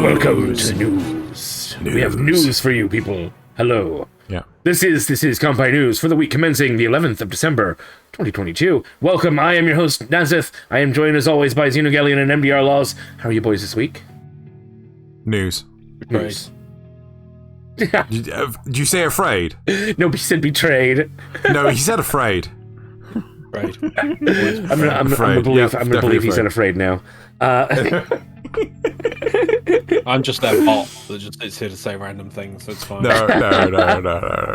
Welcome to news. We have news for you, people. Hello. Yeah. This is Kanpai News for the week commencing the 11th of December, 2022. Welcome. I am your host, Nasuth. I am joined as always by Xenogelion and MDRLOz. How are you boys this week? News. News. Did you say afraid? No, he said betrayed. No, he said afraid. Right. I'm gonna believe he said afraid now. I'm just that bot that just sits here to say random things, so it's fine. No.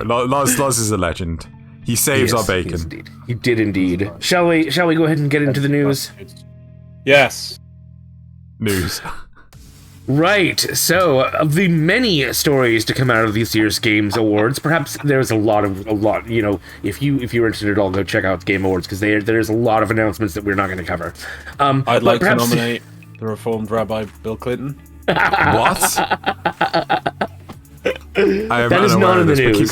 Loz is a legend. He saves our bacon. He did indeed. Shall we go ahead and get into the news? Yes. News. Right, so of the many stories to come out of this year's Games Awards, perhaps there's a lot. You know, if you're interested at all, go check out Game Awards because there's a lot of announcements that we're not going to cover. I'd like to nominate the Reformed Rabbi Bill Clinton. What? That is not in the news.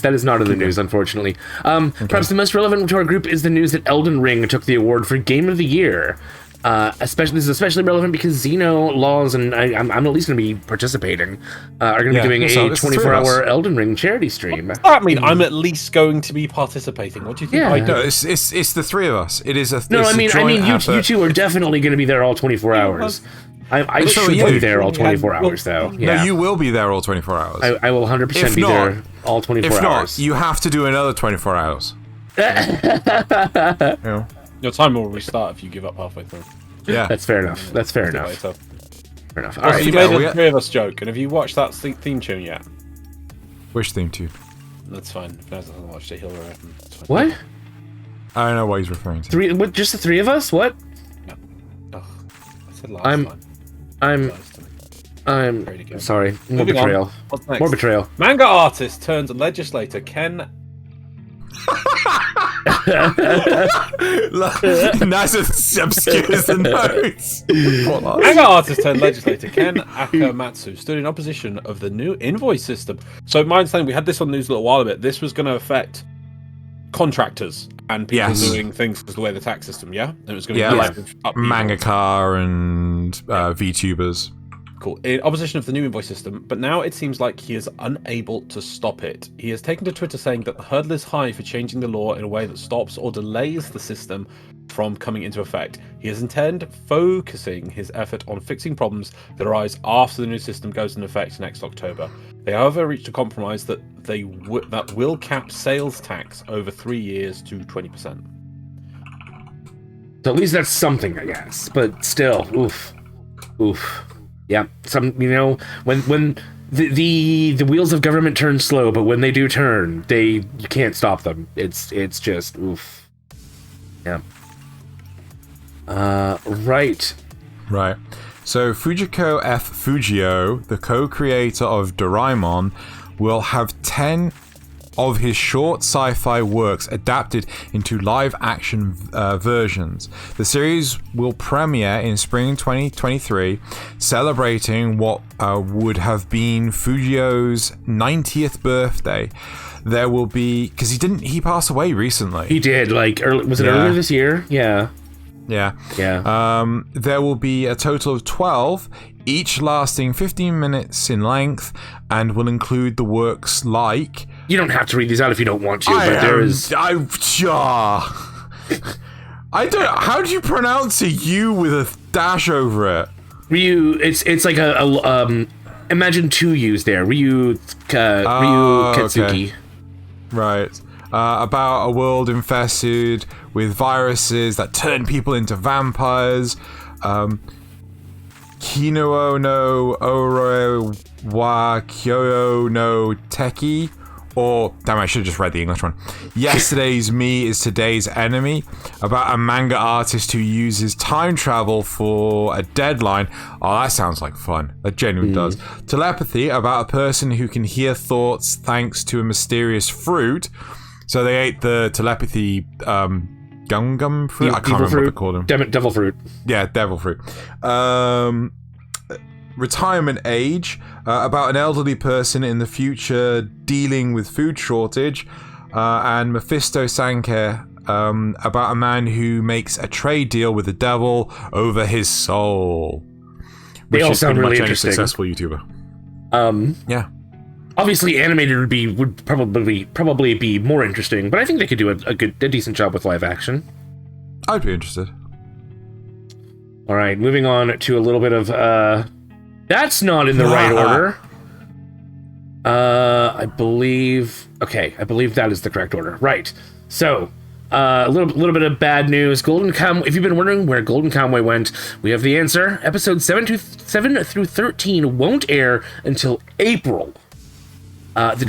That is not in the news, unfortunately. Perhaps the most relevant to our group is the news that Elden Ring took the award for Game of the Year. This is especially relevant because MDRLOz and I'm at least going to be participating. Are going to be doing a 24-hour Elden Ring charity stream. I mean, I'm at least going to be participating. What do you think I do? No, it's the three of us. It is a no. I mean, you two are definitely going to be there all 24 hours. I should be there all 24 hours, though. Yeah. No, you will be there all 24 hours. I will 100% be there all 24 hours. If not, you have to do another 24 hours. Yeah. Your time will restart if you give up halfway through. Yeah, that's fair enough. Fair enough. All right, you made a three of us joke, and have you watched that theme tune yet? Which theme tune? That's fine. If Naz hasn't watched it, he'll What? I don't know what he's referring to. Three? What? Just the three of us? What? No. Oh, I said last time. I'm sorry. More betrayal. What's next? More betrayal. Manga artist turns legislator Ken. Nasuth obscures the notes. Manga artist turned legislator Ken Akamatsu stood in opposition of the new invoice system. So my understanding, we had this on the news a little while ago. This was going to affect contractors and people doing things because of the way the tax system. Yeah, and it was going to be like mangaka and VTubers. Cool. In opposition of the new invoice system, but now it seems like he is unable to stop it. He has taken to Twitter saying that the hurdle is high for changing the law in a way that stops or delays the system from coming into effect. He is instead focusing his effort on fixing problems that arise after the new system goes into effect next October. They, however, reached a compromise that that will cap sales tax over 3 years to 20%. So at least that's something, I guess. But still, oof. Yeah, when the wheels of government turn slow, but when they do turn, you can't stop them. It's just oof. Yeah. Right. So Fujiko F. Fujio, the co-creator of Doraemon, will have 10 of his short sci-fi works adapted into live-action versions. The series will premiere in spring 2023, celebrating what would have been Fujio's 90th birthday. There will be, because he passed away recently. He did, earlier this year? Yeah. There will be a total of 12, each lasting 15 minutes in length, and will include the works like... You don't have to read these out if you don't want to, but there is... I don't... How do you pronounce a U with a dash over it? Ryu, it's like a imagine two U's there. Ryu Katsuki. Okay. Right. About a world infested with viruses that turn people into vampires. Kinuo no Oro wa Kyoyo no Teki. Or, damn, I should have just read the English one. Yesterday's Me is Today's Enemy, about a manga artist who uses time travel for a deadline. Oh, that sounds like fun. That genuinely does. Telepathy, about a person who can hear thoughts thanks to a mysterious fruit. So they ate the telepathy gum fruit? I can't remember what they called them. Devil fruit. Yeah, devil fruit. Retirement Age, about an elderly person in the future dealing with food shortage, and Mephisto Sanke, about a man who makes a trade deal with the devil over his soul. They all sound really interesting. Any successful YouTuber. Yeah. Obviously, animated would probably be more interesting, but I think they could do a decent job with live action. I'd be interested. All right, moving on to a little bit of that's not in the right order. I believe that is the correct order. Right. So, a little bit of bad news. Golden Kamuy. If you've been wondering where Golden Kamuy went, we have the answer. Episodes 7 through 13 won't air until April. The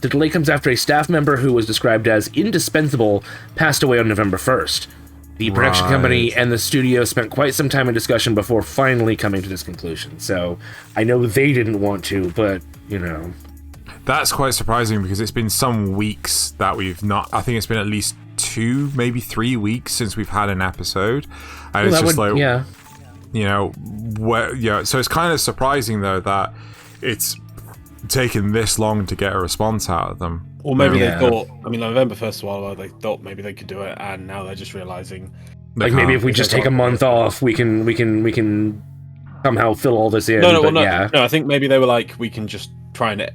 delay comes after a staff member who was described as indispensable passed away on November 1st. The production company and the studio spent quite some time in discussion before finally coming to this conclusion. So I know they didn't want to, but, you know. That's quite surprising because it's been some weeks that we've not... I think it's been at least 2, maybe 3 weeks since we've had an episode. And it's just you know, so it's kind of surprising, though, that it's taken this long to get a response out of them. Or maybe they thought, November Festival, they thought maybe they could do it, and now they're just realizing, like, maybe if we just take a month off, we can somehow fill all this in. No, I think maybe they were like, we can just try and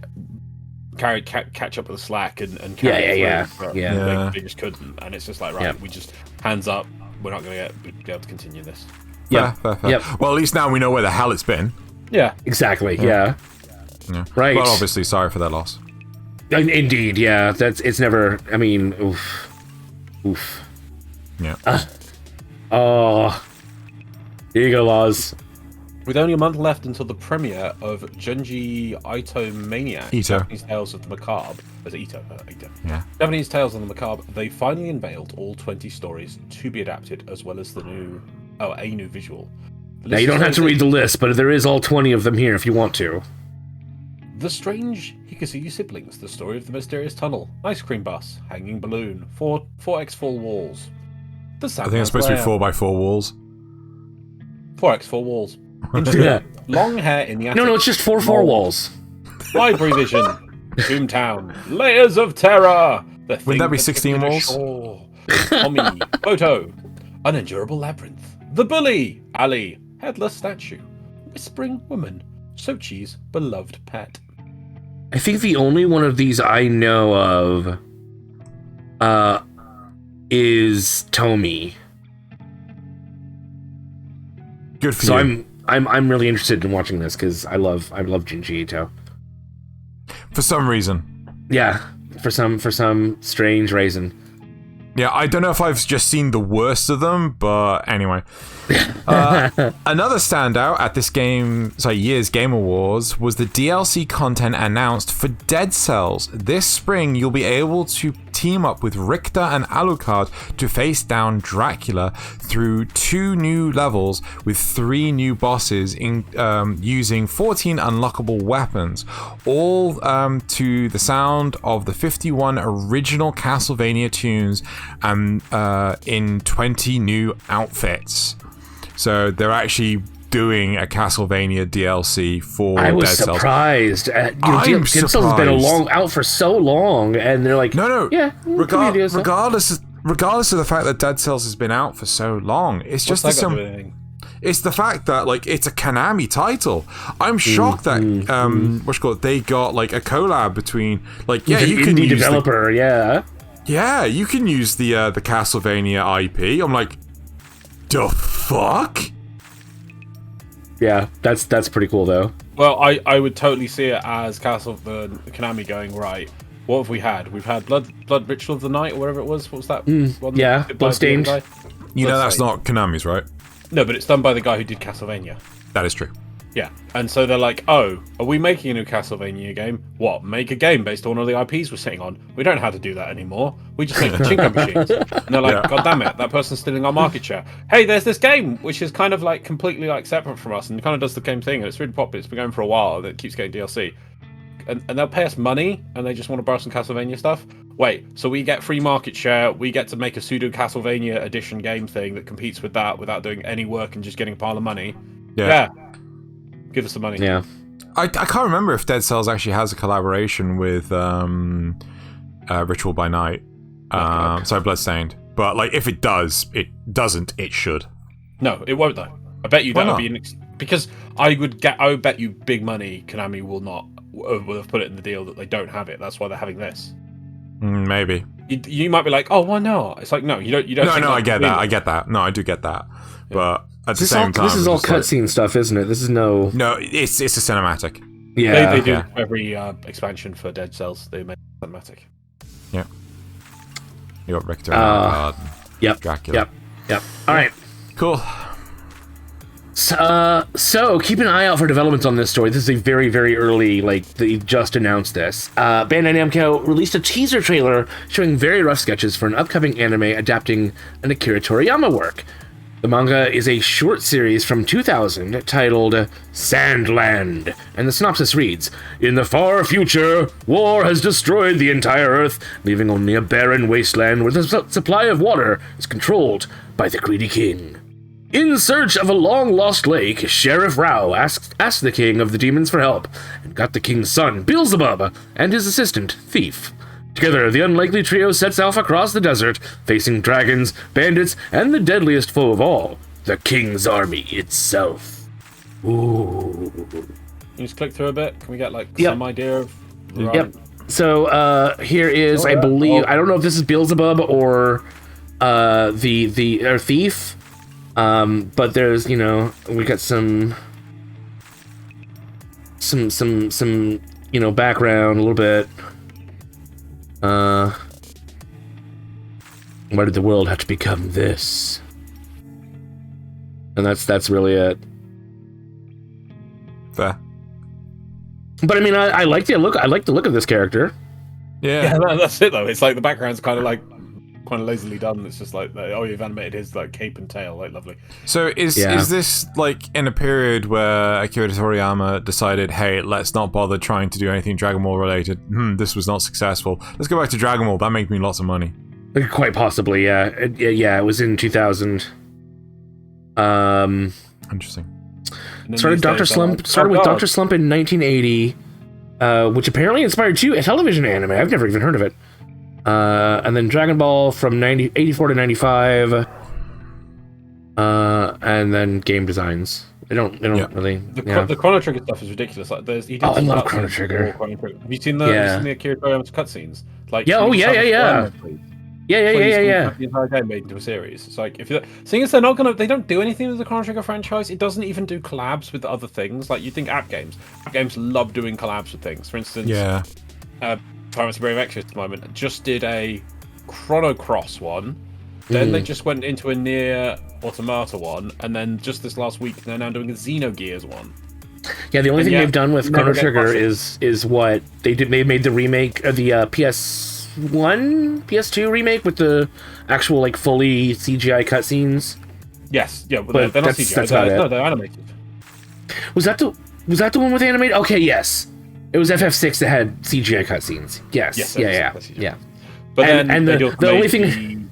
catch up with the slack and carry it through. They just couldn't, and it's just like, we just hands up, we're not going to be able to continue this. Fair. Well, at least now we know where the hell it's been. Yeah, exactly. Yeah. Right. Well, obviously, sorry for that loss. Indeed, yeah. It's never. I mean, oof. Yeah. Here you go, Loz. With only a month left until the premiere of Junji Ito Maniac, Japanese Tales of the Macabre. Was it Ito? Ito. Yeah. Japanese Tales of the Macabre. They finally unveiled all 20 stories to be adapted, as well as a new visual. Now you don't have to read the list, but there is all 20 of them here if you want to. The Strange Hikasuyu Siblings, The Story of the Mysterious Tunnel, Ice Cream Bus, Hanging Balloon, 4x4 Walls. I think it's supposed to be 4x4 walls. 4x4 Walls. Long hair in the attic. No, it's just 4x4 walls. Library Vision, Toontown, Layers of Terror. Wouldn't that be 16 walls? Tommy, Photo, Unendurable Labyrinth, The Bully, Ali, Headless Statue, Whispering Woman, Sochi's Beloved Pet. I think the only one of these I know of is Tomy. Good for you. I'm really interested in watching this because I love Junji Ito. For some reason. Yeah, for some strange reason. Yeah, I don't know if I've just seen the worst of them, but anyway. Another standout at this year's Game Awards was the DLC content announced for Dead Cells. This spring, you'll be able to team up with Richter and Alucard to face down Dracula through 2 new levels with 3 new bosses using 14 unlockable weapons, all to the sound of the 51 original Castlevania tunes and in 20 new outfits. So they're actually doing a Castlevania DLC for Dead Cells. I was surprised. Dead Cells has been out for so long, and they're like, regardless of the fact that Dead Cells has been out for so long, it's just it's the fact that it's a Konami title. I'm shocked that they got a collab between you can use developer, you can use the Castlevania IP. I'm like, the fuck? Yeah, that's pretty cool though. Well, I would totally see it as Konami going, right, what have we had? We've had Blood Ritual of the Night, or whatever it was. What was that? Bloodstained. You know that's not Konami's, right? No, but it's done by the guy who did Castlevania. That is true. Yeah, and so they're like, oh, are we making a new Castlevania game? What, make a game based on all the IPs we're sitting on? We don't know how to do that anymore. We just make Pachinko machines. And they're like, God damn it, that person's stealing our market share. Hey, there's this game, which is kind of completely separate from us and kind of does the same thing, and it's really popular. It's been going for a while, it keeps getting DLC. And they'll pay us money, and they just want to borrow some Castlevania stuff? Wait, so we get free market share, we get to make a pseudo Castlevania edition game thing that competes with that without doing any work and just getting a pile of money? Yeah. Give us the money. Yeah. I can't remember if Dead Cells actually has a collaboration with Ritual by Night. Sorry, Bloodstained. But if it does, it doesn't, it should. No, it won't though. I bet you that would be because I would bet you big money Konami will have put it in the deal that they don't have it. That's why they're having this. Maybe. You might be like, oh, why not? It's like, no, you don't. No, I get that. No, I do get that. Yeah. But at the same time, this is all cutscene stuff, isn't it? This is no. No, it's a cinematic. Yeah, they do every expansion for Dead Cells. They make it cinematic. Yeah. You got Richter and Dracula. Yep. All right. Cool. So keep an eye out for developments on this story. This is a very, very early, they just announced this. Bandai Namco released a teaser trailer showing very rough sketches for an upcoming anime adapting an Akira Toriyama work. The manga is a short series from 2000 titled Sandland, and the synopsis reads, "In the far future, war has destroyed the entire Earth, leaving only a barren wasteland where the supply of water is controlled by the greedy king. In search of a long-lost lake, Sheriff Rao asked the king of the demons for help, and got the king's son, Beelzebub, and his assistant, Thief. Together, the unlikely trio sets off across the desert, facing dragons, bandits, and the deadliest foe of all, the king's army itself." Ooh. Can you just click through a bit? Can we get, some idea of... Yep. So, here is, I believe... I don't know if this is Beelzebub or the Thief. But there's, we got some, background a little bit. Why did the world have to become this? And that's really it. Fair. But I mean, I like the look. I like the look of this character. Yeah, that's it though. It's like the background's kind of lazily done. It's just like, oh, you've animated his cape and tail, lovely. So is this in a period where Akira Toriyama decided, hey, let's not bother trying to do anything Dragon Ball related? This was not successful. Let's go back to Dragon Ball. That made me lots of money. Quite possibly, yeah. It was in 2000. Interesting. Started with Dr. Slump in 1980, which apparently inspired a television anime. I've never even heard of it. And then Dragon Ball from 84 to 95, and then game designs. They don't really. The Chrono Trigger stuff is ridiculous. Like, I love Chrono Trigger. Have you seen the Akira Toriyama cutscenes? Yeah. The entire game made into a series. It's like, seeing as they don't do anything with the Chrono Trigger franchise. It doesn't even do collabs with other things. Like, you think app games love doing collabs with things. For instance, Pirates Brave Extra at the moment just did a Chrono Cross one, then they just went into a Nier Automata one, and then just this last week they're now doing a Xenogears one. Yeah, the only thing they've done with Chrono Trigger is what they did. They made the remake of the PS1, PS2 remake with the actual fully CGI cutscenes. Yes, yeah, but they're not CGI. That's about it. No, they're animated. Was that the one with animated? Okay, yes. It was FF6 that had CGI cutscenes. Yes. Yeah. But then the only thing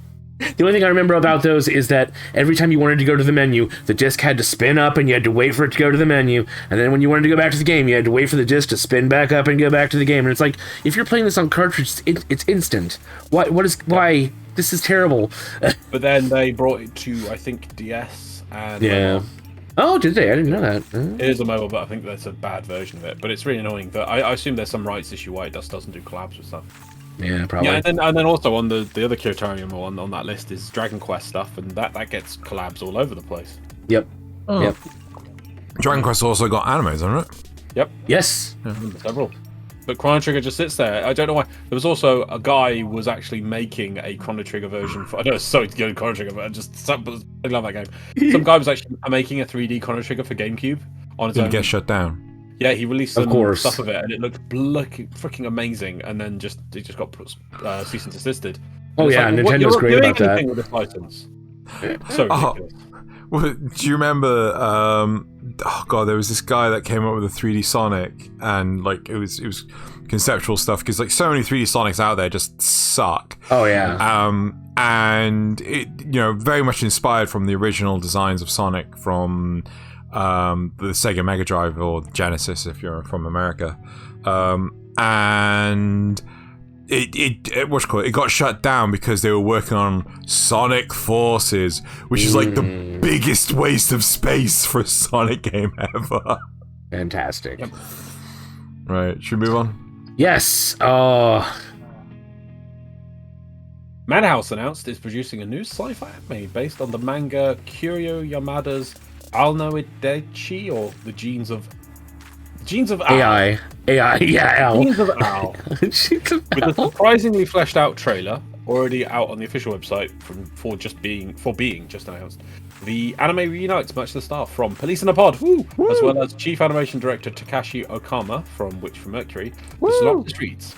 I remember about those is that every time you wanted to go to the menu, the disc had to spin up and you had to wait for it to go to the menu. And then when you wanted to go back to the game, you had to wait for the disc to spin back up and go back to the game. And it's like, if you're playing this on cartridge, it's instant. Why? This is terrible. But then they brought it to, I think, DS and... Yeah. Oh, did they? I didn't know that. It is a mobile, but I think that's a bad version of it. But it's really annoying. But I assume there's some rights issue why it doesn't do collabs with stuff. Yeah, probably. Yeah, and then also on the other Toriyama one on that list is Dragon Quest stuff, and that gets collabs all over the place. Yep. Oh. Yep. Dragon Quest also got animes, hasn't it? Yep. Yes. Several. But Chrono Trigger just sits there. I don't know why. There was also a guy who was actually making a Chrono Trigger version for... I know, sorry to go to Chrono Trigger, but I love that game. Some guy was actually making a 3D Chrono Trigger for GameCube on his own. Didn't get shut down. Yeah, he released some stuff of it, and it looked freaking amazing, and then it just got cease and desisted. Oh yeah, Nintendo's great about that. With this license. So ridiculous. Well, do you remember? There was this guy that came up with a 3D Sonic, and it was conceptual stuff because so many 3D Sonics out there just suck. Oh yeah. And it very much inspired from the original designs of Sonic from the Sega Mega Drive or Genesis if you're from America, and it got shut down because they were working on Sonic Forces, which is like the biggest waste of space for a Sonic game ever. Fantastic. Yep. Right, should we move on? Yes. Madhouse announced it's producing a new sci-fi anime based on the manga Kiryu Yamada's Anno Idechi, or the genes of AI, yeah, Al. Genes of Al. With a surprisingly fleshed out trailer already out on the official website for being just announced. The anime reunites much of the staff from Police in a Pod, as well as Chief Animation Director Takashi Okama from Witch from Mercury, to Slop the Streets.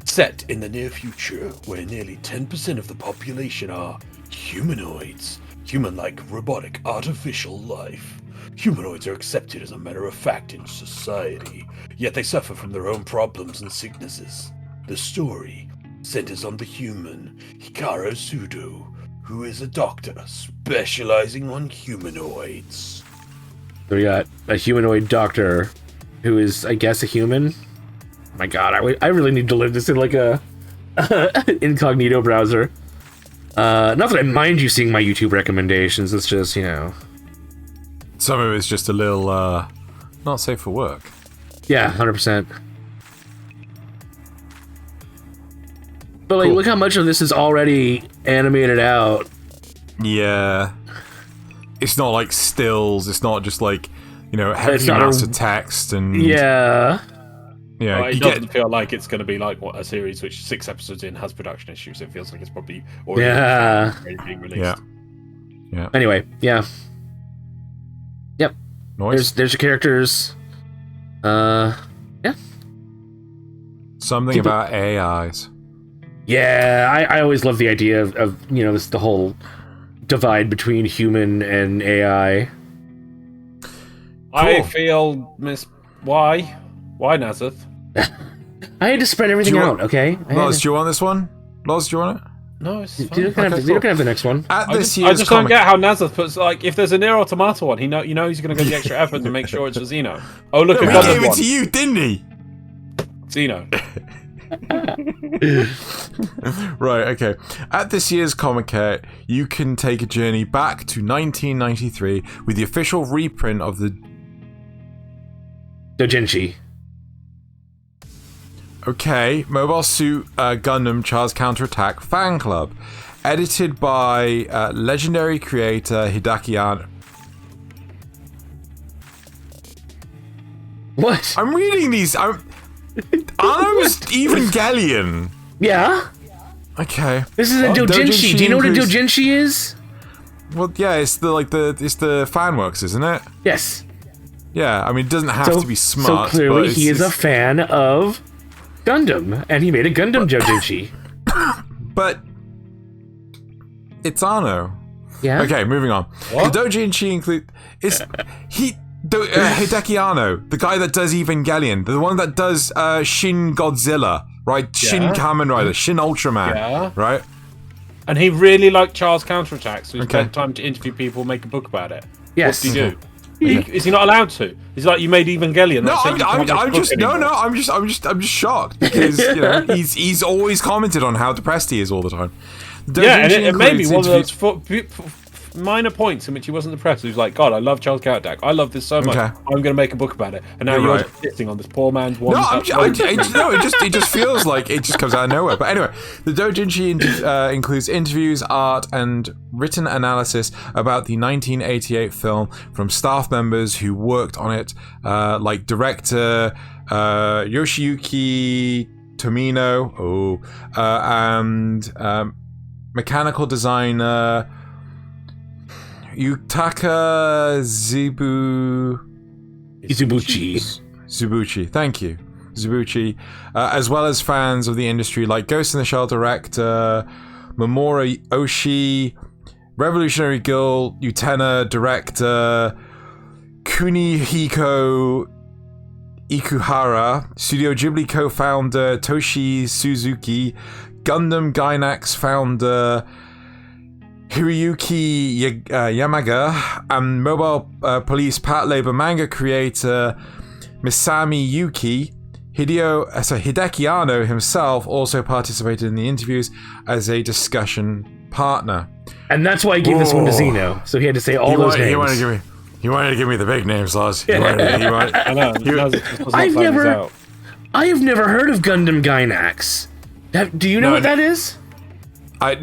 Set in the near future, where nearly 10% of the population are humanoids, human-like robotic artificial life. Humanoids are accepted as a matter of fact in society, yet they suffer from their own problems and sicknesses. The story centers on the human Hikaru Sudo, who is a doctor specializing on humanoids. So we got a humanoid doctor who is, I guess, a human. Oh my god, I really need to live this in like a incognito browser. Not that I mind you seeing my YouTube recommendations, it's just, you know. Some of it's just a little, not safe for work. Yeah, 100%. But like, look how much of this is already animated out. Yeah. It's not like stills, it's not just like, you know, heavy amounts of text and... Yeah. Yeah, it doesn't feel like it's going to be like a series which 6 episodes in has production issues. It feels like it's probably already being released. Yeah. Anyway, yeah. Yep. Noise. There's your characters. Yeah. Something about AIs. Yeah, I always love the idea of you know, the whole divide between human and AI. Cool. I feel why Nasuth? I had to spread everything out, okay? Loz, do you want this one? Loz, do you want it? No, it's fine. You can have the next one. I just don't get how Nasuth puts, like, if the's a Nier Automata one, you know he's going to go the extra effort to make sure it's a Xeno. Oh, look, he gave it to you, didn't he? Xeno. Right, okay. At this year's Comic-Con, you can take a journey back to 1993 with the official reprint of the Doujinshi. Okay, Mobile Suit Gundam Char's Counterattack Fan Club, edited by legendary creator Hidaeki Anno. What? I'm reading these. Anno's Evangelion. Yeah. Okay. This is a Doujinshi. Do you know what a Doujinshi is? Well, yeah, it's the fan works, isn't it? Yes. Yeah, I mean, it doesn't have to be smart. So clearly, he is a fan of Gundam, and he made a Gundam Doujinshi. But it's Anno. Yeah. Okay, moving on. What? The Doujinshi include Hideaki Anno, the guy that does Evangelion, the one that does Shin Godzilla, right? Yeah. Shin Kamen Rider, Shin Ultraman, right? And he really liked Char's Counterattack, so he spent time to interview people, make a book about it. Yes. What did he do? Is he not allowed to? He's like, you made Evangelion. No, I'm just shocked because you know he's always commented on how depressed he is all the time. And it may be one of those minor points in which he wasn't depressed. He was like, God, I love Charles Counterattack. I love this so much. I'm going to make a book about it. And now you're sitting on this poor man's one. It just feels like it just comes out of nowhere. But anyway, the Doujinshi includes interviews, art, and written analysis about the 1988 film from staff members who worked on it, like director Yoshiyuki Tomino, and mechanical designer Yutaka Zubuchi, thank you. Zubuchi, as well as fans of the industry like Ghost in the Shell director Mamoru Oshii, Revolutionary Girl Utena director Kunihiko Ikuhara, Studio Ghibli co-founder Toshi Suzuki, Gundam Gainax founder Hiroyuki Yamaga, and Mobile Police Pat Labor manga creator Misami Yuki. Hideaki Anno himself also participated in the interviews as a discussion partner. And that's why he gave this one to Zeno. So he had to say all those names. He wanted to give me the big names, Loz. I have never heard of Gundam Gainax. Do you know what that is? I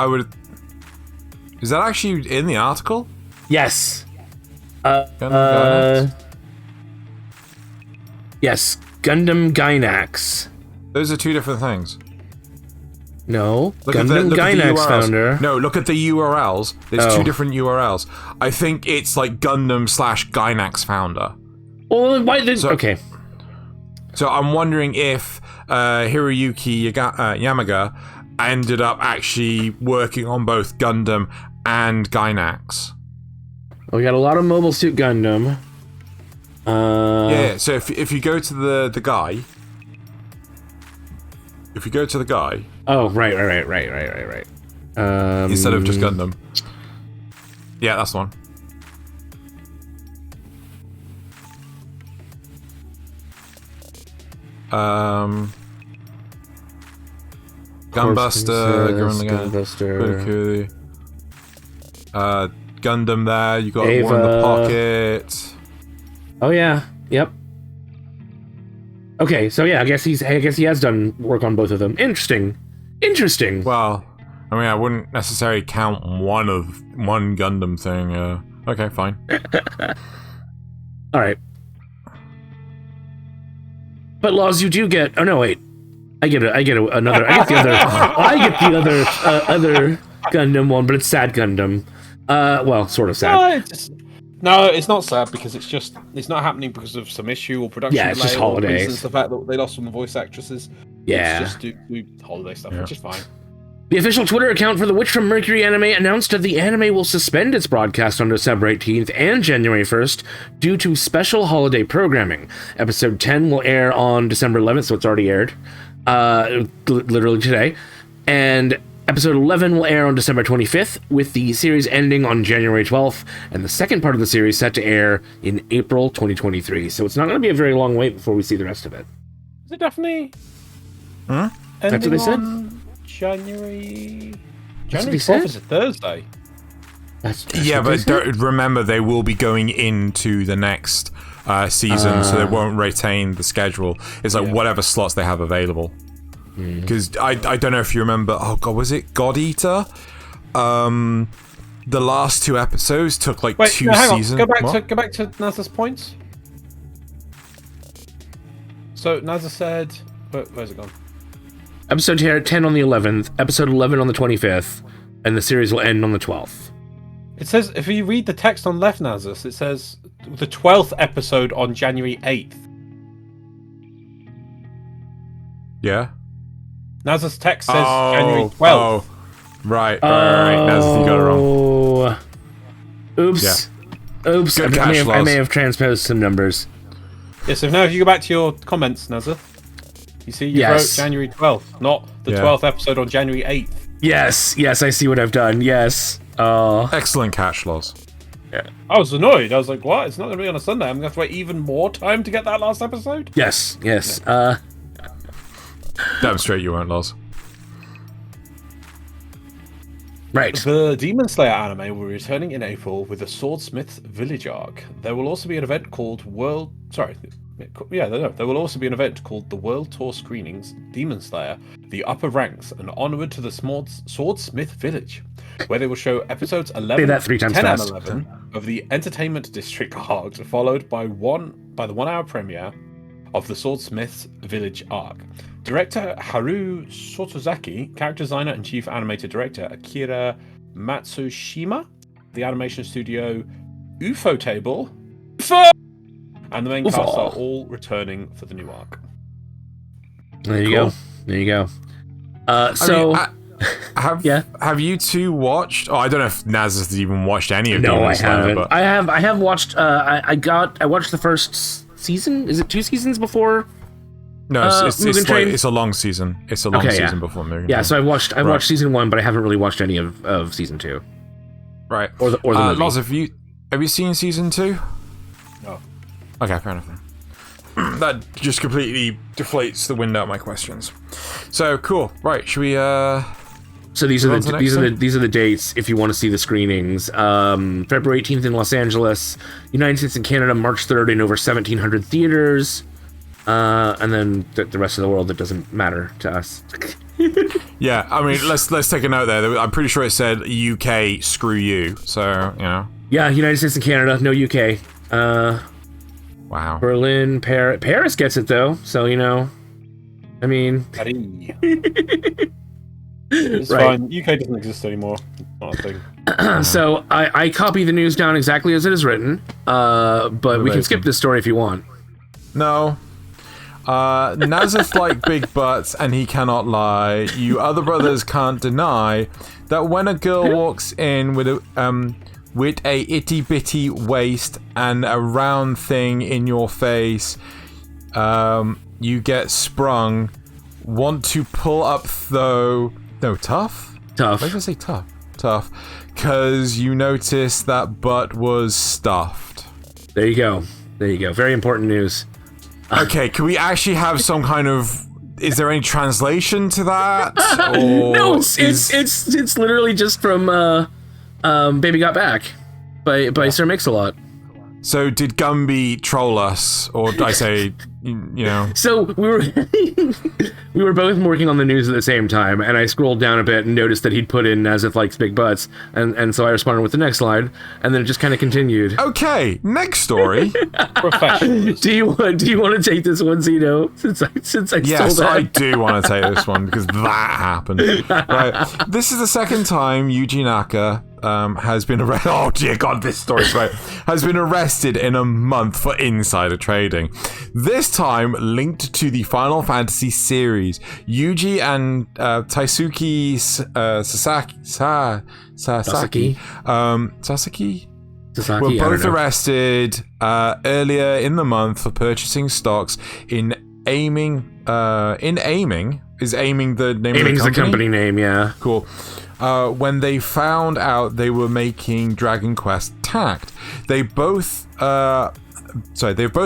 would. Is that actually in the article? Yes. Gundam Yes, Gundam Gainax. Those are two different things. No, Gundam Gainax founder. No, look at the URLs. There's two different URLs. I think it's like Gundam/Gainax founder. Well, why did... Okay. So I'm wondering if Hiroyuki Yamaga ended up actually working on both Gundam and Gainax. We got a lot of Mobile Suit Gundam. Yeah, so if you go to the guy... If you go to the guy... Oh, right. Instead of just Gundam. Yeah, that's the one. Gunbuster, Gundam there, you got Ava. one in the pocket. Oh yeah, yep. Okay, so yeah, I guess he has done work on both of them. Interesting. Well, I mean, I wouldn't necessarily count one Gundam thing. Okay, fine. All right. But Loz, you do get. Oh no, wait. I get the other Gundam one, but it's Sad Gundam. Well, sort of sad. No, it's not sad because it's not happening because of some issue or production delay. Yeah, it's just holidays. It's the fact that they lost one of the voice actresses. Yeah. It's just do holiday stuff, which is fine. The official Twitter account for the Witch from Mercury anime announced that the anime will suspend its broadcast on December 18th and January 1st due to special holiday programming. Episode 10 will air on December 11th, so it's already aired, literally today. And Episode 11 will air on December 25th, with the series ending on January 12th, and the second part of the series set to air in April 2023. So it's not going to be a very long wait before we see the rest of it. Is it definitely? That's what they said. January 12th is a Thursday. Remember, they will be going into the next season, so they won't retain the schedule. It's like whatever slots they have available. Because I don't know if you remember, oh god, was it God Eater? The last two episodes took like two seasons. Go back to Naza's points. So Naza said, where's it gone? Episode 10 on the 11th, episode 11 on the 25th, and the series will end on the 12th. It says, if you read the text on left, Nazas, it says the 12th episode on January 8th. Yeah. Naza's text says January 12th. Oh, right. Nazas, you got it wrong. Oops. Yeah. Oops. I may have transposed some numbers. Yeah, so now if you go back to your comments, Naza, you see you wrote January 12th, not the 12th episode on January 8th. Yes, I see what I've done. Yes. Excellent catch, Loz. Yeah. I was annoyed. I was like, what? It's not going to be on a Sunday. I'm going to have to wait even more time to get that last episode? Yes. Damn straight you weren't, Loz. Right. The Demon Slayer anime will be returning in April with the Swordsmith's Village arc. There will also be an event called there will also be an event called the World Tour Screenings, Demon Slayer, The Upper Ranks, and Onward to the Swordsmith Village, where they will show episodes 11, 10, and 11 of the Entertainment District arc, followed by the 1 hour premiere of the Swordsmith's Village arc. Director Haru Sotozaki, character designer and chief animated director Akira Matsushima, the animation studio Ufotable, and the main cast are all returning for the new arc. There you go. Have you two watched? Oh, I don't know if Naz has even watched any of them. No, I haven't. But... I have watched. I watched the first season. Is it 2 seasons before? No, it's a long season. It's a long season before Mugen. Yeah, so I watched season 1, but I haven't really watched any of season 2. Right. Or the movie. Loz, have you seen season 2? No. Okay, fair enough. That just completely deflates the wind out of my questions. So cool. Right, should we? So these are the dates if you want to see the screenings. February 18th in Los Angeles, United States and Canada, March 3rd in over 1,700 theaters, and then the rest of the world that doesn't matter to us. Yeah, I mean, let's take a note there. I'm pretty sure it said UK, screw you. So Yeah, United States and Canada, no UK. Wow. Berlin, Paris gets it though. So I mean. It's fine. UK doesn't exist anymore. It's not a thing. So I copy the news down exactly as it is written, but we can skip this story if you want. No. Nasuth like big butts and he cannot lie. You other brothers can't deny that when a girl walks in with a itty bitty waist and a round thing in your face, you get sprung. Want to pull up though. No, tough? Tough. Why did I say tough? Tough. Because you noticed that butt was stuffed. There you go. Very important news. Okay, can we actually have some kind of... Is there any translation to that? Or no, it's literally just from Baby Got Back by Sir Mix-a-Lot. So did Gumby troll us? Or did I say... So we were both working on the news at the same time, and I scrolled down a bit and noticed that he'd put in Nasuth likes big butts, and so I responded with the next slide, and then it just kind of continued. Okay, next story. Professional. Do you want to take this one, Zeno? Since I yes, stole that. I do want to take this one because that happened. Right, this is the second time Yuji Naka has been arrested. Oh dear God, this story's right. Has been arrested in a month for insider trading. This time linked to the Final Fantasy series. Yuji and Taisuke Sasaki were both arrested earlier in the month for purchasing stocks in Aiming. Is Aiming the name of the company? Aiming's the company name, yeah. Cool. When they found out they were making Dragon Quest Tact, they've both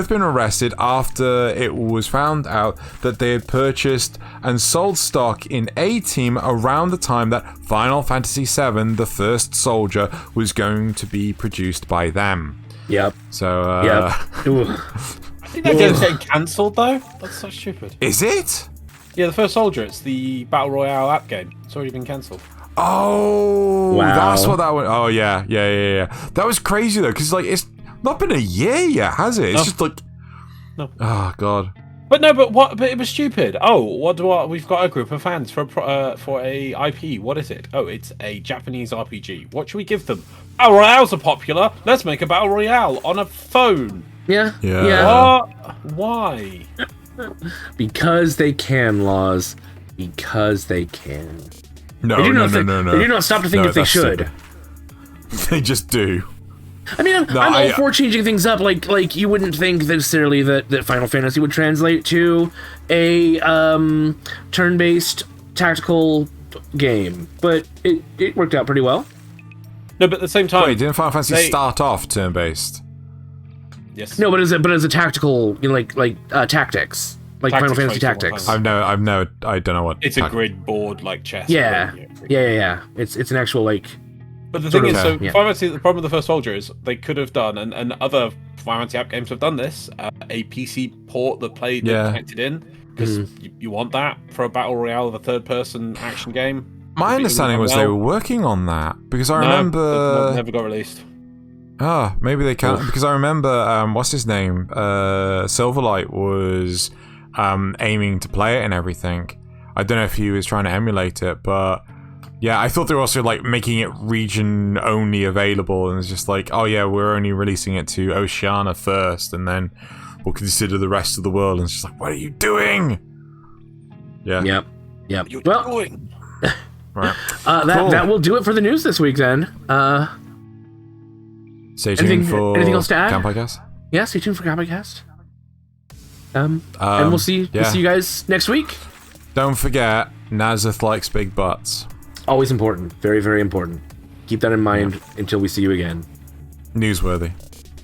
been arrested after it was found out that they had purchased and sold stock in A-Team around the time that Final Fantasy VII: The First Soldier was going to be produced by them. Yep. So, yep. I think that game's getting cancelled though. That's so stupid. Is it? Yeah, The First Soldier. It's the Battle Royale app game. It's already been cancelled. Oh, wow. That's what that was. Oh, yeah. That was crazy, though, because, it's not been a year yet, has it? It's just, No. Oh, God. But it was stupid. Oh, we've got a group of fans for a IP. What is it? Oh, it's a Japanese RPG. What should we give them? Battle Royales are popular. Let's make a Battle Royale on a phone. Yeah. Why? Because they can, Laws. Because they can. No. They do not stop to think if they should. They just do. I mean, I'm all for changing things up. Like you wouldn't think necessarily that Final Fantasy would translate to a turn-based tactical game, but it worked out pretty well. No, but at the same time, wait, didn't Final Fantasy start off turn-based? Yes. No, but as a tactical, tactics. Like Final Fantasy Tactics. I don't know what. It's a grid board like chess. Yeah. It's an actual But the thing is, Final Fantasy, the problem with The First Soldier is they could have done, and other Final Fantasy app games have done this, a PC port that connected in, because you want that for a battle royale of a third-person action game. My understanding was they were working on that because I remember it never got released. Ah, maybe they can't because I remember what's his name? Silverlight was aiming to play it and everything. I don't know if he was trying to emulate it, but yeah, I thought they were also making it region only available, and it's just oh yeah, we're only releasing it to Oceania first, and then we'll consider the rest of the world. And it's just what are you doing? Yeah. Yep. What are you doing? Right. That will do it for the news this week then. Stay tuned for anything else to add? Kanpai Cast? Yeah, stay tuned for Kanpai Cast. And we'll see you guys next week. Don't forget, Nasuth likes big butts. Always important. Very, very important. Keep that in mind until we see you again. Newsworthy.